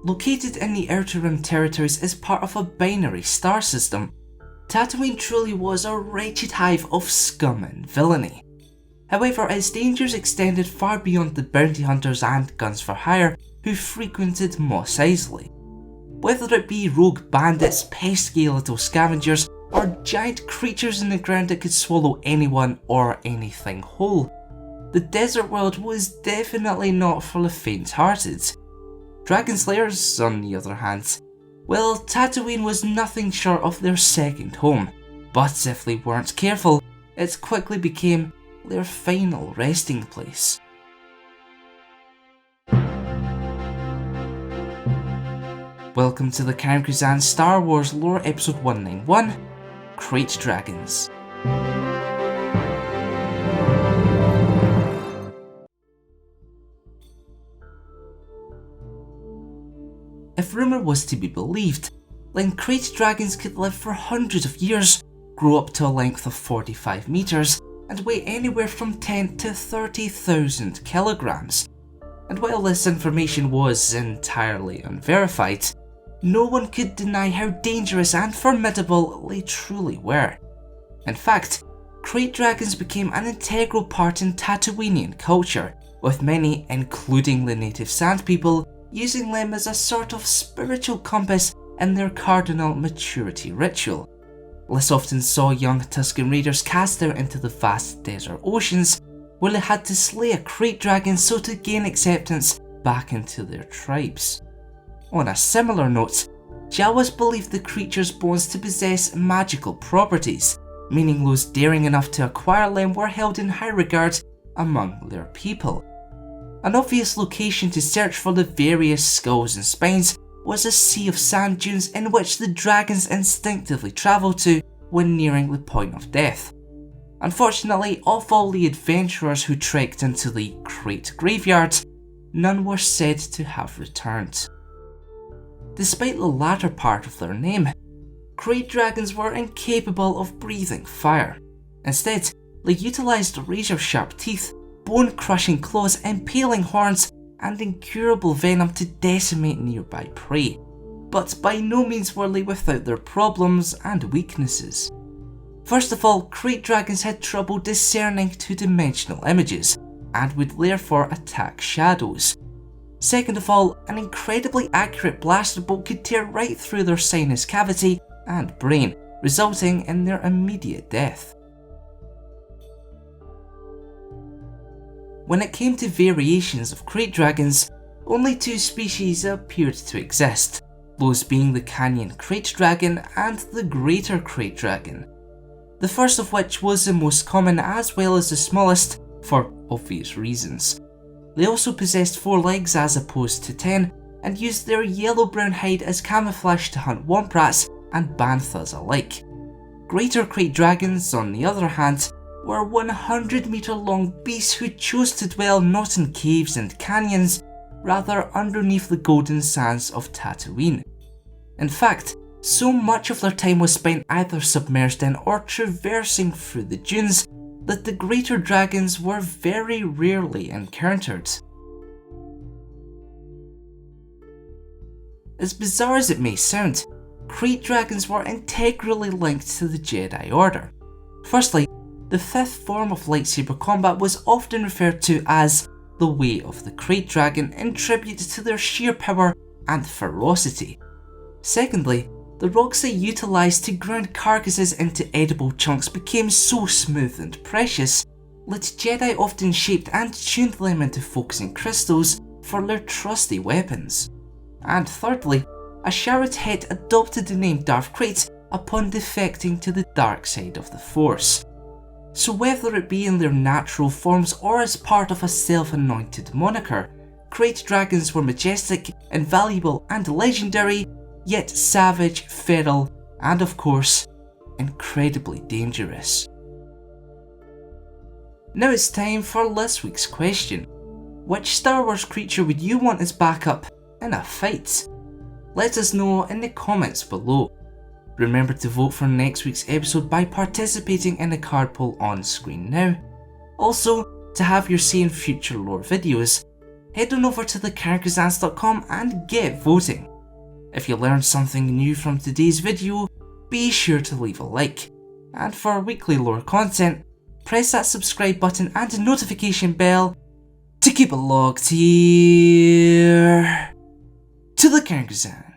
Located in the Outer Rim territories as part of a binary star system, Tatooine truly was a wretched hive of scum and villainy. However, its dangers extended far beyond the bounty hunters and guns for hire who frequented Mos Eisley. Whether it be rogue bandits, pesky little scavengers, or giant creatures in the ground that could swallow anyone or anything whole, the desert world was definitely not for the faint-hearted. Dragon Slayers, on the other hand, well, Tatooine was nothing short of their second home, but if they weren't careful, it quickly became their final resting place. Welcome to the Karen Star Wars Lore Episode 191, Krayt Dragons. If rumour was to be believed, then Krayt dragons could live for hundreds of years, grow up to a length of 45 metres, and weigh anywhere from 10 to 30,000 kilograms. And while this information was entirely unverified, no one could deny how dangerous and formidable they truly were. In fact, Krayt dragons became an integral part in Tatooinean culture, with many, including the native Sand People, using them as a sort of spiritual compass in their cardinal maturity ritual. This often saw young Tusken Raiders cast out into the vast desert oceans, where they had to slay a Krayt dragon so to gain acceptance back into their tribes. On a similar note, Jawas believed the creature's bones to possess magical properties, meaning those daring enough to acquire them were held in high regard among their people. An obvious location to search for the various skulls and spines was a sea of sand dunes in which the dragons instinctively travelled to when nearing the point of death. Unfortunately, of all the adventurers who trekked into the Krayt graveyard, none were said to have returned. Despite the latter part of their name, Krayt dragons were incapable of breathing fire. Instead, they utilised razor-sharp teeth, bone-crushing claws, impaling horns, and incurable venom to decimate nearby prey, but by no means were they without their problems and weaknesses. First of all, Krayt dragons had trouble discerning two-dimensional images, and would therefore attack shadows. Second of all, an incredibly accurate blaster bolt could tear right through their sinus cavity and brain, resulting in their immediate death. When it came to variations of Krayt dragons, only two species appeared to exist, those being the Canyon Krayt dragon and the Greater Krayt dragon. The first of which was the most common as well as the smallest, for obvious reasons. They also possessed 4 legs as opposed to 10, and used their yellow-brown hide as camouflage to hunt womprats and banthas alike. Greater Krayt dragons, on the other hand, were 100-metre-long beasts who chose to dwell not in caves and canyons, rather underneath the golden sands of Tatooine. In fact, so much of their time was spent either submerged in or traversing through the dunes that the greater dragons were very rarely encountered. As bizarre as it may sound, Krayt dragons were integrally linked to the Jedi Order. Firstly, the 5th form of lightsaber combat was often referred to as the Way of the Krayt Dragon in tribute to their sheer power and ferocity. Secondly, the rocks they utilised to ground carcasses into edible chunks became so smooth and precious that Jedi often shaped and tuned them into focusing crystals for their trusty weapons. And thirdly, a Sharath Het adopted the name Darth Krayt upon defecting to the dark side of the Force. So whether it be in their natural forms or as part of a self-anointed moniker, Krayt dragons were majestic, invaluable and legendary, yet savage, feral, and of course, incredibly dangerous. Now it's time for this week's question. Which Star Wars creature would you want as backup in a fight? Let us know in the comments below. Remember to vote for next week's episode by participating in the card poll on screen now. Also, to have your say in future lore videos, head on over to thecargazans.com and get voting. If you learned something new from today's video, be sure to leave a like. And for weekly lore content, press that subscribe button and notification bell to keep it logged here to the Cargazans.